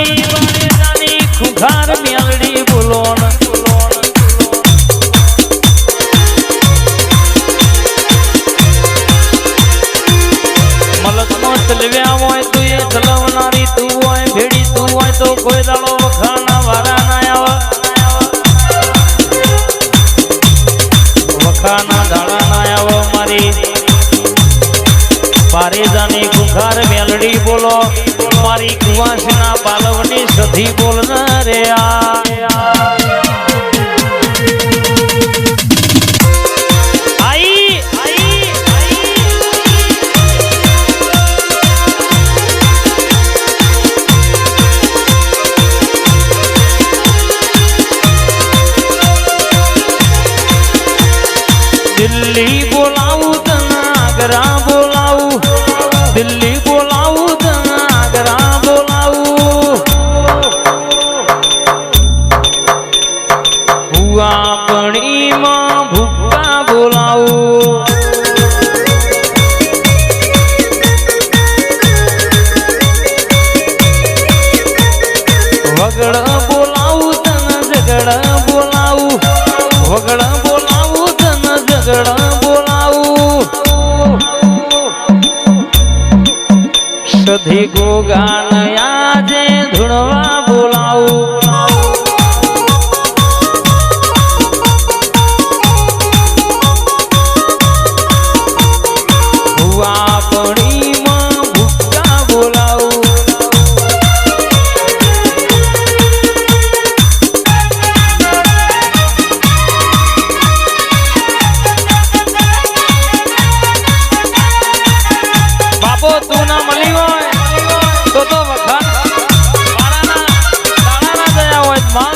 મારી જાની ખુખાર મેલડી બોલો મલકમાં ચલવ્યા હોય તું એ ચલાવનારી તું હોય ભેડી તું હોય તો કોઈ દાડો વખાણા વારા ના આવે વખાણા દાડા ના આવે મારી પારેજાની ખુખાર મેલડી બોલો મારી કુવાસના પાલવની સધી બોલ રે દિલ્હી બોલાવું તને આગ્રા બોલાવું દિલ્હી બોલાવું તને આગ્રા બોલાવું ભુવા પણીમાં ભૂકા બોલાવું વગડ બોલાવું તને ઝગડ બોલાવું વગડ બોલાવું તને ઝગડ બોલાવું સધી ગોગાન આજે ધૂણવા બોલાવું ભુવા પણીમાં ભૂકા બોલાવું બાપો તું ના મળી હોય તો વખાણ દાડાના દયા હોય માં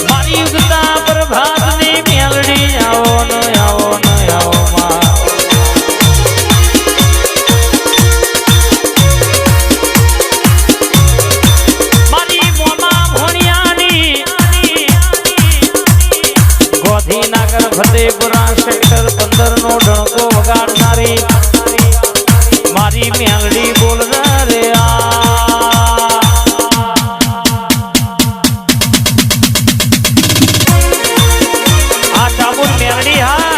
મારી ઉગતા પ્રભાતની મેલડી આવો ન આવો ન આવો માં ફતેપુરા સેક્ટર 15 નો ઢણકો વગાડનારી મારી મેલડી બોલ રે આ ચાબુન મેલડી હા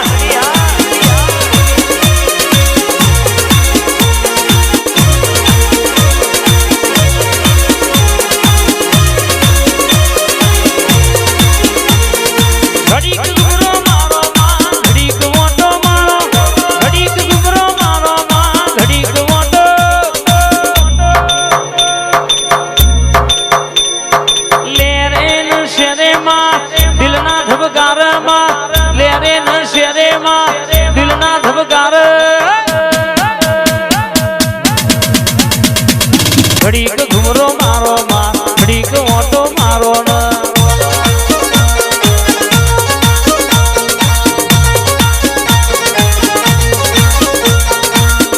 ઘડીક ઘુમરો મારો માં ઘડીક ઓટો મારો ન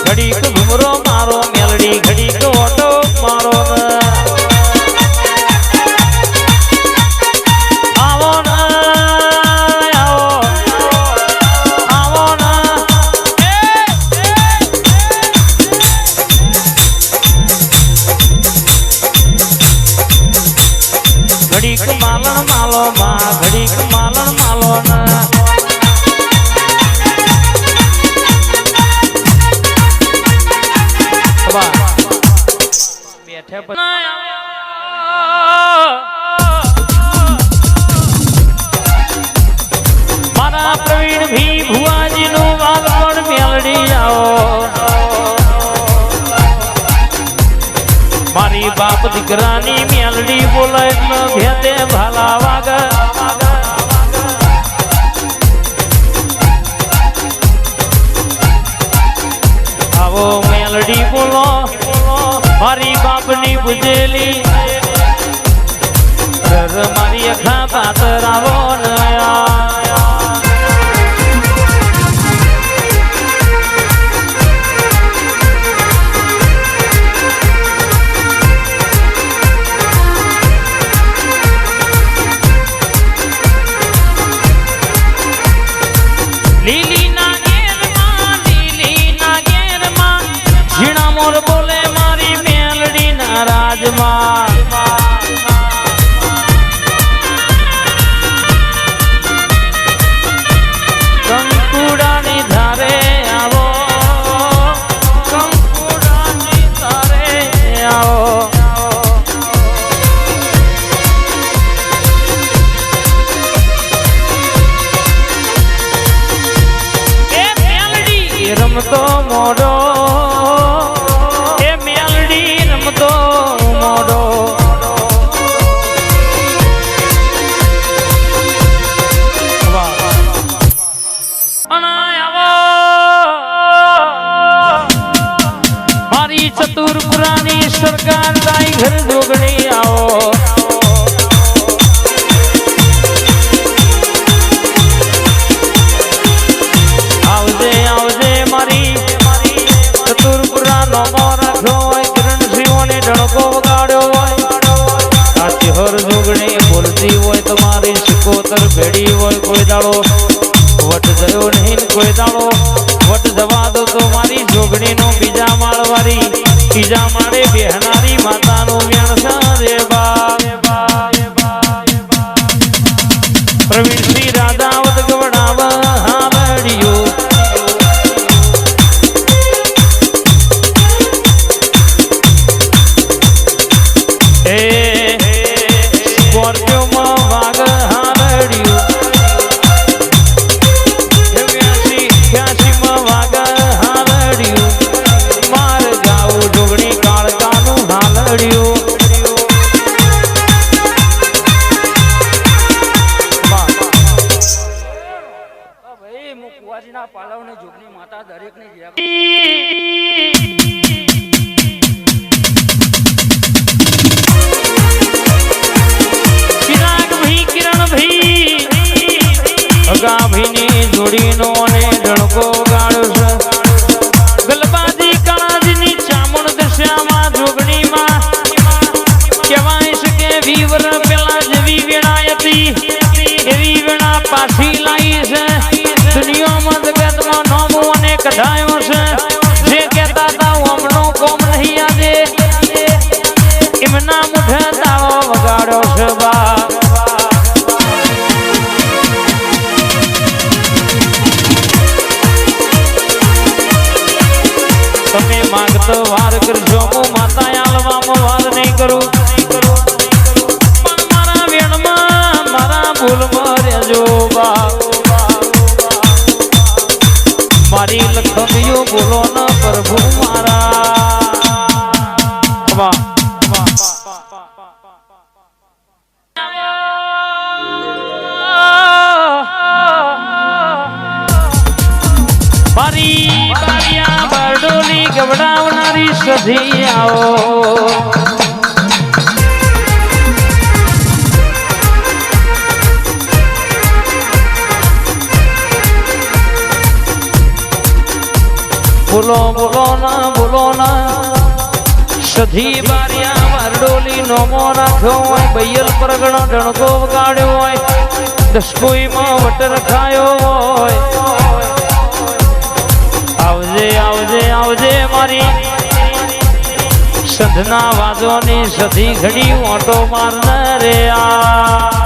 ઘડીક ઘુમરો મારો મેલડી ઘડીક ઓટો મારો ન આવો ન આવો આવો ન ઘડીક માલણ માલો માં ઘડીક માલણ માલો ના બેઠે મારા પ્રવીણ ભી ભુવાજી નું વાલપણ મેલડી આવો મારી બાપ દીકરાની મેલડી બોલે એટલે ભેદે ભાલા વાગ આવો મેલડી બોલો મારી બાપની બુજેલી મારી અખા પાતર આવો નયા રાજમાં કંકુડાની ધારે આવો કંકુડાની ધારે આવો રમતો મોડો એ મેલડી રમતો મોડો મારી ચતુરપુરાની સરકાર તાઈ ઘર જોગણી આવો બોલતી હોય તમારી સિકોતર ભેડી હોય કોઈ દાડો વટ જયો નહીં કોઈ દાડો વટ જવા દો તો મારી જોગણી નો બીજા માળ વાળી ત્રીજા માળે બેહનારી માતાનું મેણ રે બા પ્રવીણસિંહ રાધાવત ગવડાવ હાવડિયો જોડીનો ને ડણકો ગાળ્યો છે ગલબાજી કણાજીની ચામુંડ દશામાં જોગણીમાં કહેવાય છે કે 20 વર્ષ પહેલા જેવી વેણા હતી એવી વેણા પાછી લાવી છે દુનિયામાં જગતમાં નામું અને કઢાયો છે જે કહેતા હતા હમણો કોમ નહીં આજે એમના મુઠે તાળો વગાડ્યો છે બા તમે માંગતો વાર કરજો હું માતા આલવામાં વાર નહીં કરું પણ મારા વેણમાં મારા ભૂલમાં રહેજો બા મારી લખમીઓ બોલો ન પ્રભુ મારા મારી ગવડાવનારી સધી આવો બોલો ના સધી બારિયા વરડોલી નોમો રાખ્યો હોય બૈયલ પરગણો ડણકો વગાડ્યો હોય દસકોઈમાં વટ રખાયો હોય આવજે આવજે આવજે મારી સંધના વાદોની સધી ઘડી ઓટો મારને રે આ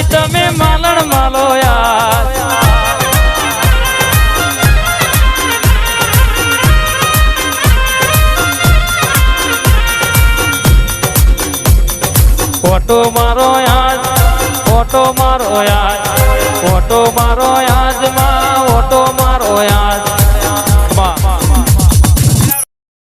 તમે માલણ માલો યાર ઓટો મારો યાર ઓટો મારો યાર ઓટો મારો